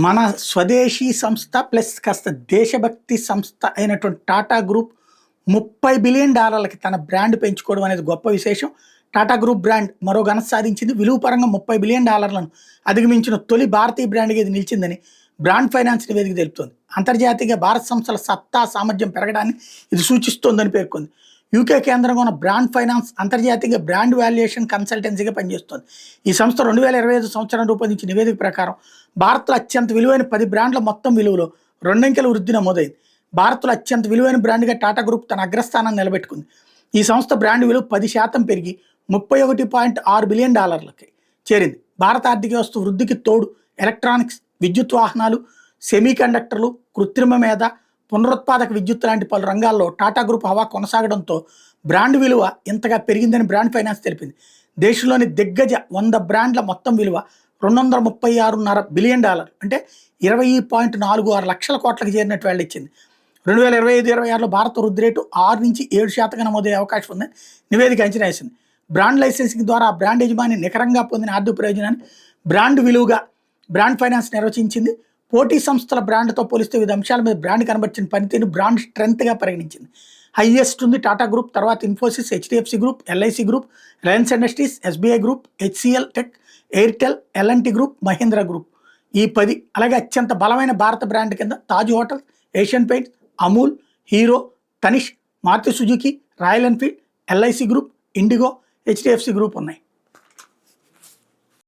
మన స్వదేశీ సంస్థ ప్లస్ కాస్త దేశభక్తి సంస్థ అయినటువంటి టాటా గ్రూప్ $30 బిలియన్ తన బ్రాండ్ పెంచుకోవడం అనేది గొప్ప విశేషం. టాటా గ్రూప్ బ్రాండ్ మరో ఘనత సాధించింది. విలువ పరంగా $30 బిలియన్ అధిగమించిన తొలి భారతీయ బ్రాండ్గా ఇది నిలిచిందని బ్రాండ్ ఫైనాన్స్ నివేదిక తెలుపుతోంది. అంతర్జాతీయ భారత సంస్థల సత్తా సామర్థ్యం పెరగడాన్ని ఇది సూచిస్తోందని పేర్కొంది. యూకే కేంద్రంగా ఉన్న బ్రాండ్ ఫైనాన్స్ అంతర్జాతీయ బ్రాండ్ వాల్యుయేషన్ కన్సల్టెన్సీగా పనిచేస్తోంది. ఈ సంస్థ 2025 సంవత్సరం రూపొందించిన నివేదిక ప్రకారం భారత్లో అత్యంత విలువైన 10 బ్రాండ్ల మొత్తం విలువలో రెండంకెల వృద్ధి నమోదైంది. భారత్లో అత్యంత విలువైన బ్రాండ్గా టాటా గ్రూప్ తన అగ్రస్థానాన్ని నిలబెట్టుకుంది. ఈ సంస్థ బ్రాండ్ విలువ 10% పెరిగి $31.6 బిలియన్ చేరింది. భారత ఆర్థిక వ్యవస్థ వృద్ధికి తోడు ఎలక్ట్రానిక్స్, విద్యుత్ వాహనాలు, సెమీకండక్టర్లు, కృత్రిమ మేధ, పునరుత్పాదక విద్యుత్ లాంటి పలు రంగాల్లో టాటా గ్రూప్ హవా కొనసాగడంతో బ్రాండ్ విలువ ఇంతగా పెరిగిందని బ్రాండ్ ఫైనాన్స్ తెలిపింది. దేశంలోని దిగ్గజ 100 బ్రాండ్ల మొత్తం విలువ $236.5 బిలియన్ అంటే 20.46 లక్షల కోట్లకు చేరినట్టు వెల్లడించింది. 2025-26లో భారత వృద్ధి రేటు 6-7% నమోదయ్యే అవకాశం ఉందని నివేదిక అంచనా వేసింది. బ్రాండ్ లైసెన్సింగ్ ద్వారా ఆ బ్రాండ్ యజమాని నికరంగా పొందిన ఆర్థిక ప్రయోజనాన్ని బ్రాండ్ విలువగా బ్రాండ్ ఫైనాన్స్ నిర్వచించింది. పోటీ సంస్థల బ్రాండ్తో పోలిస్తే వివిధ అంశాల మీద బ్రాండ్ కనబర్చిన పనితీరును బ్రాండ్ స్ట్రెంత్గా పరిగణించింది. హైయెస్ట్ ఉంది టాటా గ్రూప్, తర్వాత Infosys, HDFC group, LIC group, Reliance industries, SBI group, HCL tech, Airtel, L&T group, Mahindra group. ఈ 10 అలాగే అత్యంత బలమైన భారత బ్రాండ్ కింద Taj hotels, Asian paints, Amul, Hero, Tanishq, Maruti Suzuki, Royal Enfield, LIC group, IndiGo, HDFC group ఉన్నాయి.